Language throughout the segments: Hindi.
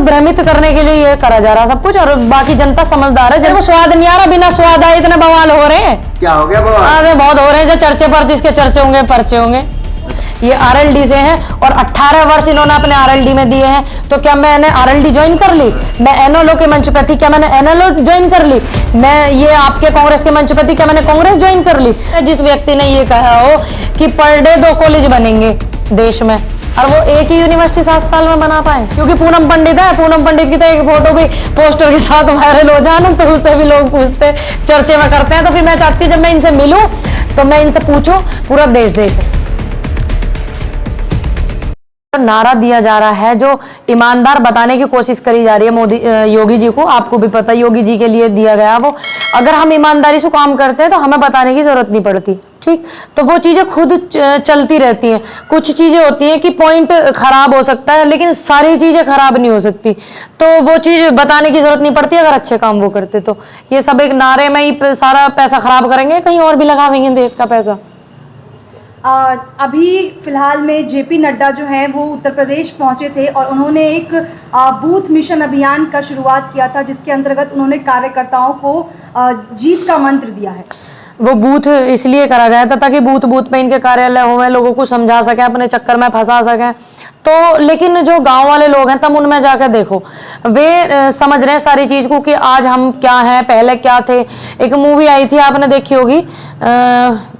भ्रमित करने के लिए ये करा जा रहा सब कुछ, और बाकी जनता समझदार है। जिनको स्वाद नहीं आ रहा, बिना स्वाद आए इतने बवाल हो रहे हैं। क्या हो गया बवाल? अरे बहुत हो रहे हैं, जो चर्चे पर जिसके चर्चे होंगे पर्चे होंगे। ये आरएलडी से हैं और 18 वर्ष इन्होंने अपने आरएलडी में दिए हैं। तो क्या मैंने आरएलडी ज्वाइन कर ली? मैं एनएलओ के मंच पे थी, क्या मैंने एनएलओ ज्वाइन कर ली? मैं ये आपके कांग्रेस के मंच पे थी, क्या मैंने कांग्रेस ज्वाइन कर ली? जिस व्यक्ति ने ये कहा हो कि पर डे 2 कॉलेज बनेंगे देश में, और वो एक ही यूनिवर्सिटी 7 साल में बना पाए, क्योंकि पूनम पंडित है, पूनम पंडित की तो एक फोटो भी पोस्टर के साथ वायरल हो जाना, तो उससे भी लोग पूछते चर्चे में करते हैं। तो फिर मैं चाहती हूँ जब मैं इनसे मिलूं तो मैं इनसे पूछूं, पूरा देश देखे। नारा दिया जा रहा है जो ईमानदार बताने की कोशिश करी जा रही है मोदी योगी जी को, आपको भी पता है योगी जी के लिए दिया गया वो। अगर हम ईमानदारी से काम करते हैं तो हमें बताने की जरूरत नहीं पड़ती, ठीक। तो वो चीजें खुद चलती रहती हैं। कुछ चीजें होती हैं कि पॉइंट खराब हो सकता है, लेकिन सारी चीजें खराब नहीं हो सकती, तो वो चीज बताने की जरूरत नहीं पड़ती अगर अच्छे काम वो करते। तो ये सब एक नारे में ही सारा पैसा खराब करेंगे, कहीं और भी लगावेंगे देश का पैसा। अभी फिलहाल में जेपी नड्डा जो हैं वो उत्तर प्रदेश पहुंचे थे और उन्होंने एक बूथ मिशन अभियान का शुरुआत किया था, जिसके अंतर्गत उन्होंने कार्यकर्ताओं को जीत का मंत्र दिया है। वो बूथ इसलिए करा गया था ताकि बूथ बूथ पे इनके कार्यालय हो, लोगों को समझा सके, अपने चक्कर में फंसा सके। तो लेकिन जो गांव वाले लोग हैं तब उनमें जाकर देखो, वे समझ रहे हैं सारी चीज को कि आज हम क्या हैं, पहले क्या थे। एक मूवी आई थी, आपने देखी होगी,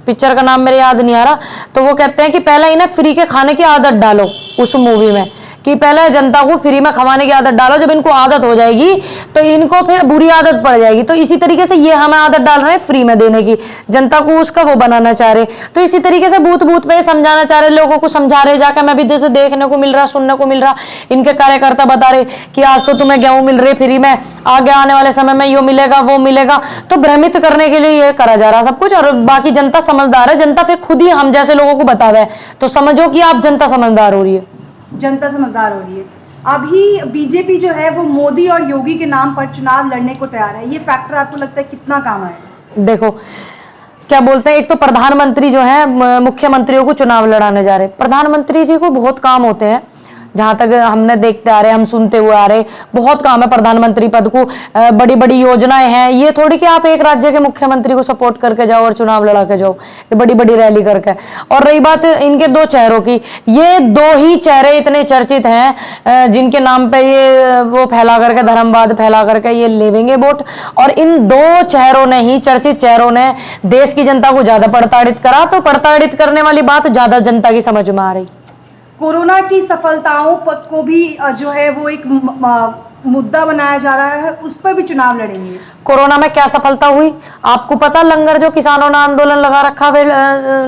पिक्चर का नाम मेरे याद नहीं आ रहा। तो वो कहते हैं कि पहले इन्हें फ्री के खाने की आदत डालो, उस मूवी में कि पहले जनता को फ्री में खवाने की आदत डालो, जब इनको आदत हो जाएगी तो इनको फिर बुरी आदत पड़ जाएगी। तो इसी तरीके से ये हमें आदत डाल रहे हैं फ्री में देने की, जनता को उसका वो बनाना चाह रहे। तो इसी तरीके से बूथ बूथ पे समझाना चाह रहे, लोगों को समझा रहे, जाकर मैं भी जैसे देखने को मिल रहा, सुनने को मिल रहा, इनके कार्यकर्ता बता रहे कि आज तो तुम्हें गेहूं मिल रही फ्री में, आगे आने वाले समय में यो मिलेगा वो मिलेगा। तो भ्रमित करने के लिए ये करा जा रहा सब कुछ, और बाकी जनता समझदार है। जनता फिर खुद ही हम जैसे लोगों को बतावे, तो समझो कि आप जनता समझदार हो रही है, जनता समझदार हो रही है। अभी बीजेपी जो है वो मोदी और योगी के नाम पर चुनाव लड़ने को तैयार है, ये फैक्टर आपको लगता है कितना काम आएगा? देखो क्या बोलते हैं, एक तो प्रधानमंत्री जो है मुख्यमंत्रियों को चुनाव लड़ाने जा रहे। प्रधानमंत्री जी को बहुत काम होते हैं, जहां तक हमने देखते आ रहे, हम सुनते हुए आ रहे, बहुत काम है प्रधानमंत्री पद को। बड़ी बड़ी योजनाएं हैं, ये थोड़ी कि आप एक राज्य के मुख्यमंत्री को सपोर्ट करके जाओ और चुनाव लड़ा के जाओ, ये बड़ी बड़ी रैली करके। और रही बात इनके 2 चेहरों की, ये 2 ही चेहरे इतने चर्चित हैं जिनके नाम पे ये वो फैला करके, धर्मवाद फैला करके ये लेवेंगे वोट। और इन 2 चेहरों ने ही, चर्चित चेहरों ने देश की जनता को ज्यादा प्रताड़ित करा। तो प्रताड़ित करने वाली बात ज्यादा जनता की समझ में आ रही। कोरोना की सफलताओं पर को भी जो है वो एक मुद्दा बनाया जा रहा है, उस पर भी चुनाव लड़ेंगे। कोरोना में क्या सफलता हुई आपको पता? लंगर जो किसानों ने आंदोलन लगा रखा, वे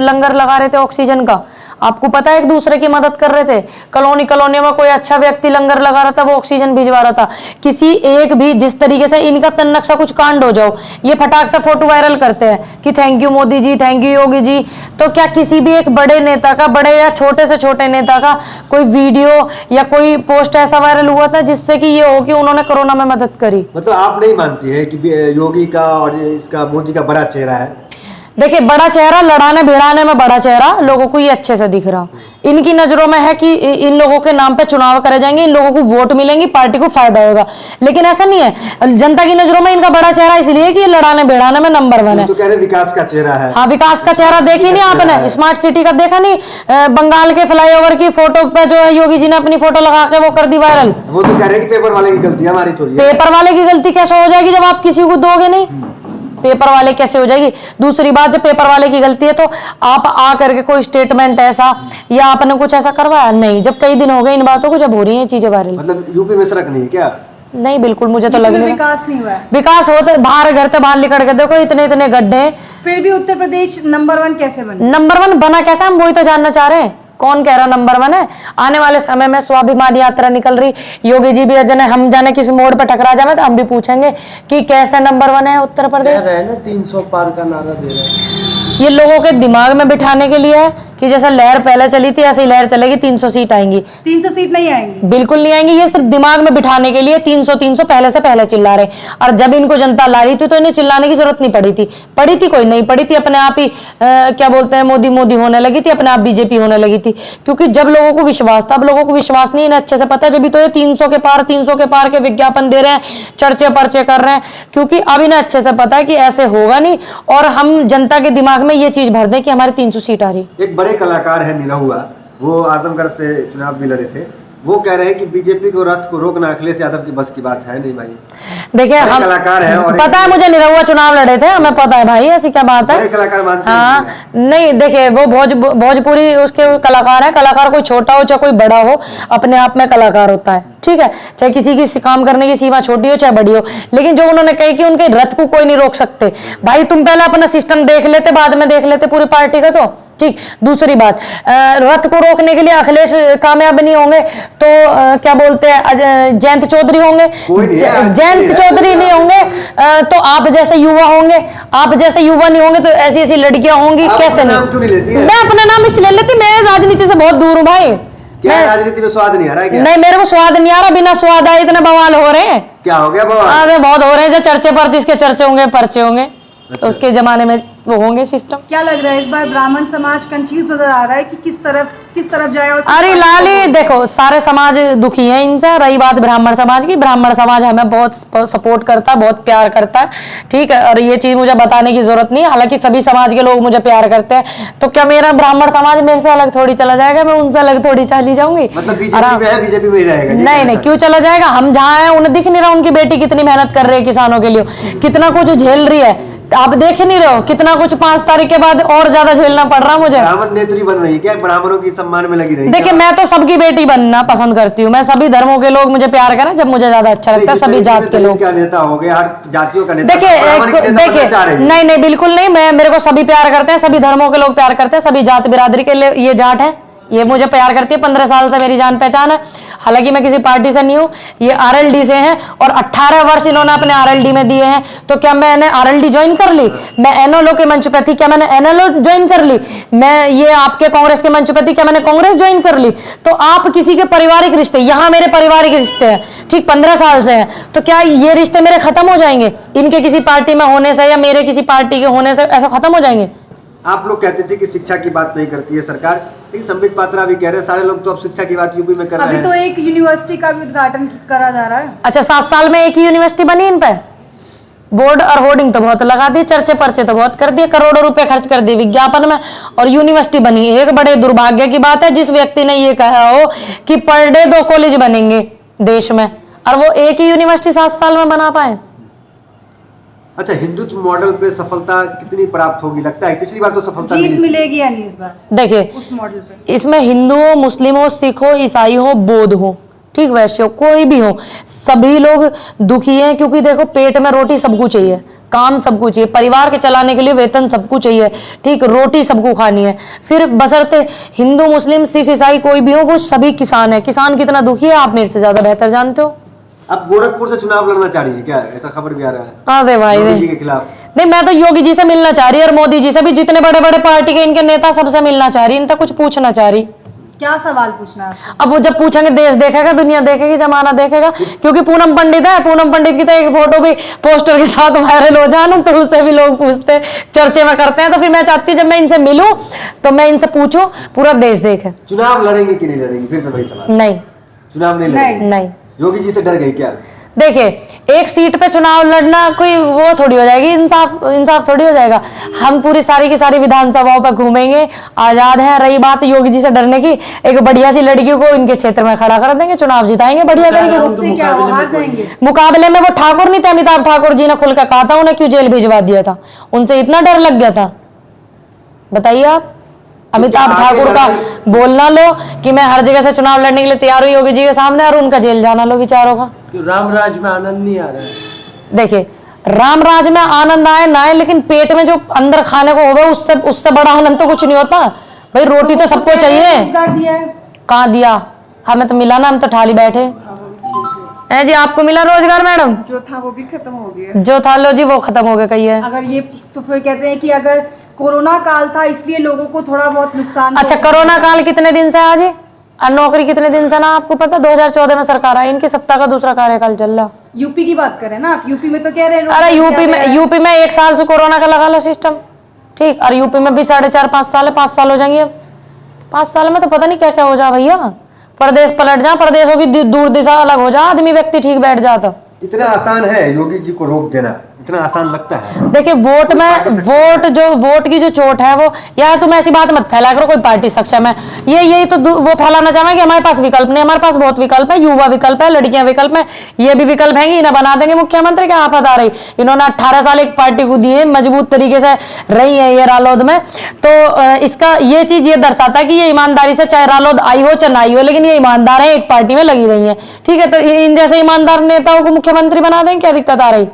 लंगर लगा रहे थे ऑक्सीजन का, आपको पता है, एक दूसरे की मदद कर रहे थे। कॉलोनी कॉलोनी में कोई अच्छा व्यक्ति लंगर लगा रहा था, वो ऑक्सीजन भिजवा रहा था। किसी एक भी, जिस तरीके से इनका तन्नक्शा कुछ कांड हो जाओ, ये फटाक से फोटो वायरल करते हैं कि thank you Modi ji, thank you Yogi ji. तो क्या किसी भी एक बड़े नेता का, बड़े या छोटे से छोटे नेता का कोई वीडियो या कोई पोस्ट ऐसा वायरल हुआ था जिससे कि ये हो कि उन्होंने कोरोना में मदद करी? मतलब आप नहीं मानती है कि योगी का और इसका मोदी का बड़ा चेहरा है? देखिए, बड़ा चेहरा लड़ाने भिड़ाने में बड़ा चेहरा लोगों को ये अच्छे से दिख रहा। इनकी नजरों में है कि इन लोगों के नाम पे चुनाव करे जाएंगे, इन लोगों को वोट मिलेंगी, पार्टी को फायदा होगा। लेकिन ऐसा नहीं है, जनता की नजरों में इनका बड़ा चेहरा इसलिए कि ये लड़ाने भिड़ाने में नंबर 1 है। तो कह रहे विकास का चेहरा है। हाँ, विकास का चेहरा देखी नहीं आपने? स्मार्ट सिटी का देखा नहीं? बंगाल के फ्लाईओवर की फोटो पे जो है योगी जी ने अपनी फोटो लगा के वो कर दी वायरल। वो तो कह रहे कि पेपर वाले की गलती, हमारी थोड़ी है। पेपर वाले की गलती कैसे हो जाएगी जब आप किसी को दोगे नहीं? पेपर वाले कैसे हो जाएगी? दूसरी बात, जब पेपर वाले की गलती है तो आप आ करके कोई स्टेटमेंट ऐसा या आपने कुछ ऐसा करवाया नहीं? जब कई दिन हो गए इन बातों को, जब हो रही है चीजें वायरल। मतलब यूपी में सड़क नहीं है क्या? नहीं, बिल्कुल मुझे तो लग नहीं, विकास नहीं हुआ है। विकास होते बाहर घर से बाहर निकल के देखो, इतने इतने गड्ढे। फिर भी उत्तर प्रदेश नंबर 1 कैसे बना? नंबर 1 बना कैसे, हम वही तो जानना चाह रहे हैं। कौन कह रहा नंबर 1 है? आने वाले समय में स्वाभिमान यात्रा निकल रही, योगी जी भी अजन है, हम जाने किस मोड़ पर टकरा जाए तो हम भी पूछेंगे कि कैसे नंबर 1 है उत्तर प्रदेश। कह रहे हैं ना 300 पार का नारा दे रहे हैं। ये लोगों के दिमाग में बिठाने के लिए है कि जैसा लहर पहले चली थी ऐसी लहर चलेगी, 300 सीट आएंगी। 300 सीट नहीं आएंगी, बिल्कुल नहीं आएंगी। ये सिर्फ दिमाग में बिठाने के लिए 300 300 पहले से पहले चिल्ला रहे। और जब इनको जनता ला रही थी तो इन्हें चिल्लाने की जरूरत नहीं पड़ी थी। पड़ी थी कोई नहीं पड़ी थी, अपने आप ही क्या बोलते हैं, मोदी मोदी होने लगी थी, अपने आप बीजेपी होने लगी थी। क्योंकि जब लोगों को विश्वास था, अब लोगों को विश्वास नहीं, इन्हें अच्छे से पता है। जब तो ये 300 के पार के विज्ञापन दे रहे हैं, चर्चे पर्चे कर रहे हैं, क्योंकि अब इन्हें अच्छे से पता है कि ऐसे होगा नहीं और हम जनता के दिमाग में ये चीज भर दें कि हमारी 300 सीट आ रही। एक बड़े कलाकार है निरहुआ, वो आजमगढ़ से चुनाव भी लड़े थे। वो कह रहे हैं कि बीजेपी को रथ को रोकना अखिलेश यादव की बस की बात है नहीं भाई। देखिए हम कलाकार है और पता है मुझे, निरहुआ चुनाव लड़े थे, हमें पता है भाई, ऐसी क्या बात है। बड़े कलाकार मानते हैं। हाँ नहीं, देखिए वो भोजपुरी उसके कलाकार है। कलाकार कोई छोटा हो चाहे कोई बड़ा हो, अपने आप में कलाकार होता है, ठीक है। चाहे किसी की काम करने की सीमा छोटी हो चाहे बड़ी हो। लेकिन जो उन्होंने कही कि उनके रथ को कोई नहीं रोक सकते, भाई तुम पहले अपना सिस्टम देख लेते, बाद में देख लेते पूरी पार्टी का, तो ठीक। दूसरी बात, रथ को रोकने के लिए अखिलेश कामयाब नहीं होंगे तो क्या बोलते हैं, जयंत चौधरी होंगे। जयंत चौधरी नहीं होंगे तो आप जैसे युवा होंगे। आप जैसे युवा नहीं होंगे तो ऐसी ऐसी लड़कियां होंगी। कैसे नहीं? मैं अपना नाम इसलिए लेती, मैं राजनीति से बहुत दूर हूँ भाई। क्या राजनीति में स्वाद नहीं आ रहा है क्या? नहीं, मेरे को स्वाद नहीं आ रहा। बिना स्वाद आए इतने बवाल हो रहे हैं। क्या हो गया बवाल? अरे बहुत हो रहे हैं। जो चर्चे पर जिसके चर्चे होंगे पर्चे होंगे, तो उसके जमाने में वो होंगे सिस्टम। क्या लग रहा है इस बार ब्राह्मण समाज कंफ्यूज नजर आ रहा है कि किस तरफ जाए? और अरे लाली देखो, सारे समाज दुखी हैं इनसे। रही बात ब्राह्मण समाज की, ब्राह्मण समाज हमें बहुत सपोर्ट करता है, बहुत प्यार करता है, ठीक है। और ये चीज मुझे बताने की जरूरत नहीं, हालांकि सभी समाज के लोग मुझे प्यार करते हैं। तो क्या मेरा ब्राह्मण समाज मेरे से अलग थोड़ी चला जाएगा? मैं उनसे अलग थोड़ी चली जाऊंगी? मतलब बीजेपी में ही रहेगा? नहीं नहीं, क्यों चला जाएगा? हम जहाँ हैं उन्हें दिख नहीं रहा उनकी बेटी कितनी मेहनत कर रही है किसानों के लिए, कितना कुछ झेल रही है। आप देख नहीं रहे हो कितना कुछ 5 तारीख के बाद और ज्यादा झेलना पड़ रहा मुझे। ब्राह्मण नेत्री बन रही है क्या? ब्राह्मणों की सम्मान में लगी रही? देखिए मैं तो सबकी बेटी बनना पसंद करती हूँ। मैं सभी धर्मों के लोग मुझे प्यार करें जब मुझे ज्यादा अच्छा लगता है। सभी जात के लोग, क्या नेता हो गए, हर जातियों का नेता। देखिए नहीं बिल्कुल नहीं। मेरे को सभी प्यार करते हैं, सभी धर्मों के लोग प्यार करते हैं, सभी जात बिरादरी के लिए ये जाट है, ये मुझे प्यार करती है। 15 साल से मेरी जान पहचान है। हालांकि मैं किसी पार्टी से नहीं हूँ, ये आरएलडी से हैं और 18 वर्ष इन्होंने अपने आरएलडी में दिए हैं। तो क्या मैंने आरएलडी ज्वाइन कर ली? मैं एनएलओ के मंच पे थी, क्या मैंने एनएलओ ज्वाइन कर ली? मैं ये आपके कांग्रेस के मंच पे थी, क्या मैंने कांग्रेस ज्वाइन कर ली? तो आप किसी के पारिवारिक रिश्ते, यहाँ मेरे पारिवारिक रिश्ते हैं, ठीक, 15 साल से हैं। तो क्या ये रिश्ते मेरे खत्म हो जाएंगे इनके किसी पार्टी में होने से या मेरे किसी पार्टी के होने से? ऐसा खत्म हो जाएंगे? आप लोग कहते थे कि शिक्षा की बात नहीं करती है सरकार, लेकिन संबित पात्रा भी कह रहे हैं सारे लोग तो अब शिक्षा की बात यूपी में कर रहे हैं। अभी तो एक यूनिवर्सिटी का भी उद्घाटन करा जा रहा है। अच्छा, 7 साल में एक ही यूनिवर्सिटी बनी इन पे? बोर्ड और होर्डिंग तो बहुत लगा दिए, चर्चे पर्चे तो बहुत कर दिए, करोड़ों रुपए खर्च कर दिए विज्ञापन में, और यूनिवर्सिटी बनी। एक बड़े दुर्भाग्य की बात है जिस व्यक्ति ने ये कहा हो कि पर डे 2 कॉलेज बनेंगे देश में, और वो एक ही यूनिवर्सिटी 7 साल में बना पाए। अच्छा, हिंदुत्व मॉडल पे सफलता कितनी प्राप्त होगी? लगता है पिछली बार तो सफलता जीत मिलेगी या नहीं इस बार? देखिए उस मॉडल पे इसमें हिंदू हो, मुस्लिम हो, सिख हो, ईसाई हो, बौद्ध हो, ठीक, वैश्य हो, कोई भी हो, सभी लोग दुखी हैं। क्योंकि देखो पेट में रोटी सबको चाहिए, काम सबको चाहिए, परिवार के चलाने के लिए वेतन सबको चाहिए, ठीक, रोटी सबको खानी है। फिर बशर्ते हिंदू मुस्लिम सिख ईसाई कोई भी हो, वो सभी किसान है। किसान कितना दुखी है आप मेरे से ज्यादा बेहतर जानते हो। अब गोरखपुर से चुनाव लड़ना चाह रही है क्या? ऐसा खबर भी आ रहा है। अरे भाई मोदी जी के खिलाफ। नहीं, मैं तो योगी जी से मिलना चाह रही और मोदी जी से भी, जितने बड़े बड़े पार्टी के इनके नेता सबसे मिलना चाह रही, इनसे कुछ पूछना चाह रही। क्या सवाल पूछना है? अब वो जब पूछेंगे देश देखेगा, दुनिया देखेगी, जमाना देखेगा। क्योंकि पूनम पंडित है, पूनम पंडित की तो एक फोटो भी पोस्टर के साथ वायरल हो जाना, तो उससे भी लोग पूछते हैं, चर्चे में करते हैं। तो फिर मैं चाहती हूँ जब मैं इनसे मिलूं तो मैं इनसे पूछूं, पूरा देश देखे। चुनाव लड़ेंगे कि नहीं लड़ेंगे? फिर से वही सवाल। नहीं, चुनाव नहीं लड़ेंगे। नहीं। योगी जी से डर गई क्या? देखिए एक सीट पे चुनाव लड़ना कोई वो थोड़ी हो जाएगी, इंसाफ थोड़ी हो जाएगा। हम पूरी सारी की सारी विधानसभाओं पर घूमेंगे, आजाद हैं। रही बात योगी जी से डरने की, एक बढ़िया सी लड़की को इनके क्षेत्र में खड़ा कर देंगे, चुनाव जिताएंगे बढ़िया तरीके से। क्या वो हार जाएंगे? मुकाबले में वो ठाकुर नहीं थे, अमिताभ ठाकुर जी ने खुल कर कहा था, उन्हें क्यों जेल भिजवा दिया था? उनसे इतना डर लग गया था, बताइए आप। अमिताभ ठाकुर का बोलना लो कि मैं हर जगह से चुनाव लड़ने के लिए तैयार हुई योगी जी के सामने, और उनका जेल जाना लो बेचारों का। राम राज में आनंद नहीं आ रहा है। देखिए राम राज में आनंद आए ना आए, लेकिन पेट में जो अंदर खाने को होगा उससे बड़ा आनंद तो कुछ नहीं होता भाई। रोटी तो सबको चाहिए। कहाँ दिया? हमें तो मिला ना, हम तो ठाली बैठे हैं जी। आपको मिला रोजगार मैडम? जो था वो भी खत्म हो गया। जो था लो जी वो खत्म हो गया। कही है अगर ये तो फिर कहते हैं कि अगर कोरोना काल था इसलिए लोगों को थोड़ा बहुत नुकसान तो अच्छा, कोरोना काल कितने दिन से आज है और नौकरी कितने दिन से ना आपको पता? 2014 में सरकार आई, इनकी सत्ता का दूसरा कार्यकाल चल रहा। यूपी की बात करें ना आप, यूपी में तो कह रहे हैं अरे यूपी में 1 साल से कोरोना का लगा लो सिस्टम, ठीक, और यूपी में भी 4.5-5 साल है, 5 साल हो जाएंगे अब। 5 साल में तो पता नहीं क्या क्या हो जा भैया, प्रदेश पलट जा, प्रदेशों की दूर दिशा अलग हो जा, आदमी व्यक्ति ठीक बैठ जाता। इतना आसान है योगी जी को रोक देना, इतना आसान लगता है? देखिए वोट की जो चोट है वो, यार तुम ऐसी बात मत फैला करो कोई पार्टी सक्षम है, यही तो वो फैलाना चाहेंगे कि हमारे पास विकल्प नहीं, हमारे पास बहुत विकल्प है, युवा विकल्प है, लड़कियां विकल्प है, ये भी विकल्प है, इन्हें बना देंगे मुख्यमंत्री, क्या आफत आ रही। इन्होंने 18 साल एक पार्टी को दिए, मजबूत तरीके से रही है ये रालोद में, तो इसका ये चीज ये दर्शाता है कि ये ईमानदारी से, चाहे रालोद आई हो चाहे ना आई हो, लेकिन ये ईमानदार है, एक पार्टी में लगी रही है, ठीक है। तो इन जैसे ईमानदार नेताओं को मुख्यमंत्री बना देंगे, क्या दिक्कत आ रही?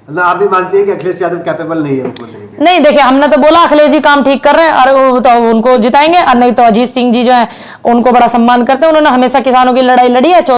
मतलब आप भी मानते हैं कि अखिलेश यादव कैपेबल नहीं है मुख्यमंत्री के? नहीं, देखिए हमने तो बोला अखिलेश जी काम ठीक कर रहे हैं और तो उनको जिताएंगे, और नहीं तो अजीत सिंह जी जो है उनको बड़ा सम्मान करते हैं, उन्होंने हमेशा किसानों की लड़ाई लड़ी है।